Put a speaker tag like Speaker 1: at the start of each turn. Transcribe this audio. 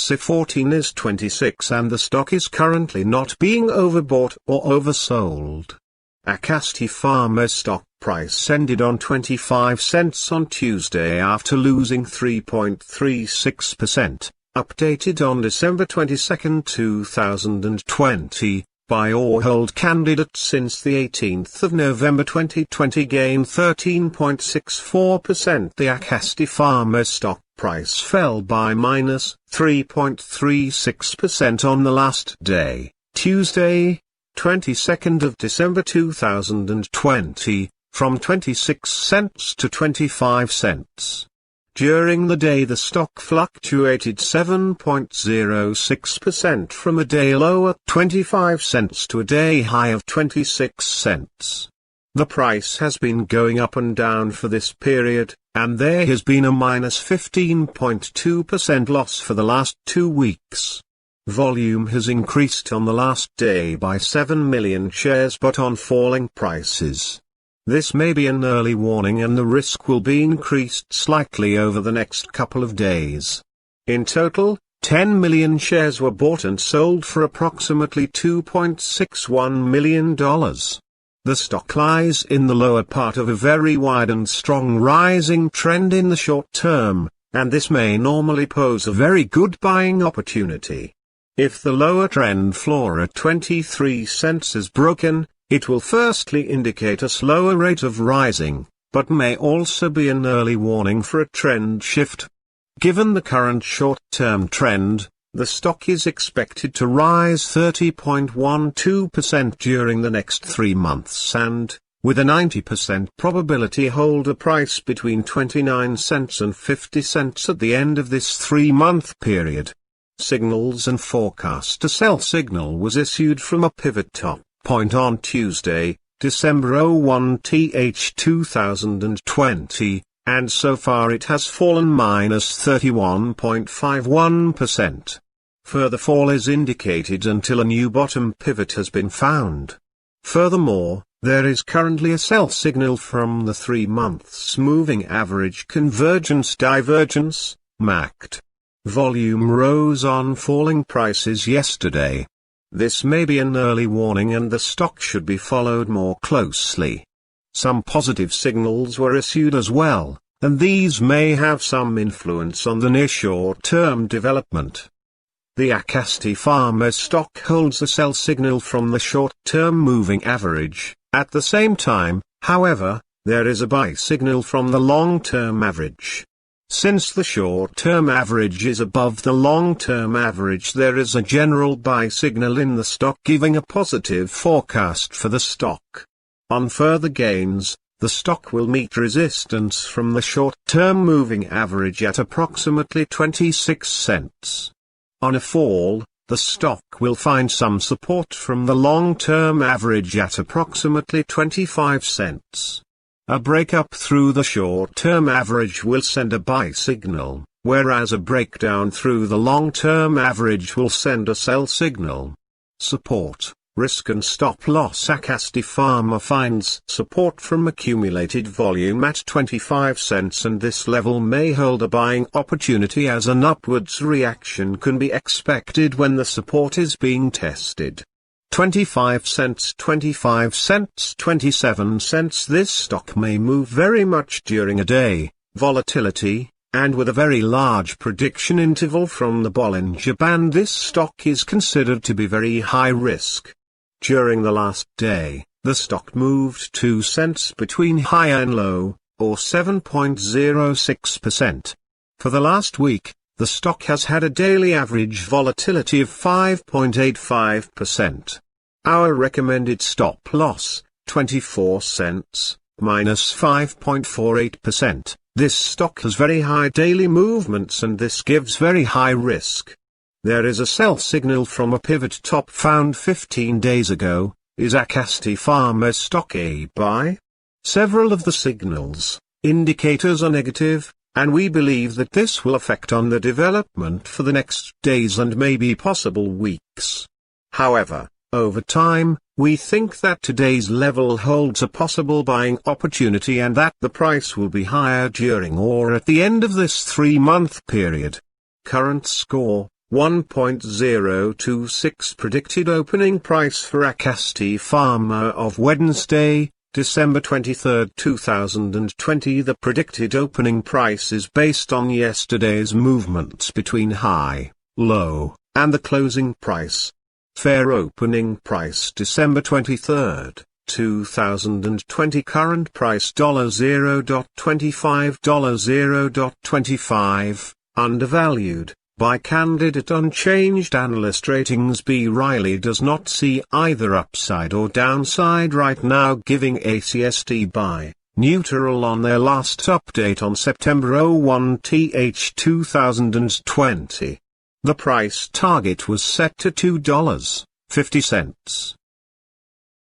Speaker 1: C14 is 26 and the stock is currently not being overbought or oversold. Acasti Pharma stock price ended on 25 cents on Tuesday after losing 3.36%, updated on December 22, 2020, buy or hold candidates since the 18th of November 2020 gained 13.64%. The Acasti Pharma stock price fell by minus 3.36% on the last day, Tuesday, 22nd of December 2020, from 26 cents to 25 cents. During the day the stock fluctuated 7.06% from a day low at 25 cents to a day high of 26 cents. The price has been going up and down for this period, and there has been a minus 15.2% loss for the last 2 weeks. Volume has increased on the last day by 7 million shares but on falling prices. This may be an early warning and the risk will be increased slightly over the next couple of days. In total, 10 million shares were bought and sold for approximately $2.61 million. The stock lies in the lower part of a very wide and strong rising trend in the short term, and this may normally pose a very good buying opportunity. If the lower trend floor at 23 cents is broken, it will firstly indicate a slower rate of rising, but may also be an early warning for a trend shift. Given the current short-term trend, the stock is expected to rise 30.12% during the next 3 months and, with a 90% probability, hold a price between 29 cents and 50 cents at the end of this 3-month period. Signals and forecast. A sell signal was issued from a pivot top point on Tuesday, December 01th 2020, and so far it has fallen minus 31.51%. Further fall is indicated until a new bottom pivot has been found. Furthermore, there is currently a sell signal from the 3 months moving average convergence divergence, MACD. Volume rose on falling prices yesterday. This may be an early warning and the stock should be followed more closely. Some positive signals were issued as well, and these may have some influence on the near short-term development. The Acasti Pharma stock holds a sell signal from the short-term moving average. At the same time, however, there is a buy signal from the long-term average. Since the short-term average is above the long-term average, there is a general buy signal in the stock giving a positive forecast for the stock. On further gains, the stock will meet resistance from the short-term moving average at approximately 26 cents. On a fall, the stock will find some support from the long-term average at approximately 25 cents. A breakup through the short-term average will send a buy signal, whereas a breakdown through the long-term average will send a sell signal. Support, risk and stop loss. Acasti Pharma finds support from accumulated volume at 25 cents and this level may hold a buying opportunity as an upwards reaction can be expected when the support is being tested. 25 cents, 25 cents, 27 cents. This stock may move very much during a day, volatility, and with a very large prediction interval from the Bollinger Band. This stock is considered to be very high risk. During the last day, the stock moved 2 cents between high and low, or 7.06%. For the last week, the stock has had a daily average volatility of 5.85%. Our recommended stop loss, 24 cents, minus 5.48%. This stock has very high daily movements and this gives very high risk. There is a sell signal from a pivot top found 15 days ago. Is Acasti Pharma stock a buy? Several of the signals, indicators are negative, and we believe that this will affect on the development for the next days and maybe possible weeks. However, over time, we think that today's level holds a possible buying opportunity and that the price will be higher during or at the end of this 3-month period. Current score, $1.026 predicted opening price for Acasti Pharma of Wednesday, December 23, 2020. The predicted opening price is based on yesterday's movements between high, low, and the closing price. Fair opening price December 23, 2020. Current price $0.25. $0.25, undervalued. By candidate unchanged analyst ratings. B. Riley does not see either upside or downside right now, giving ACST buy neutral on their last update on September 01th 2020. The price target was set to $2.50.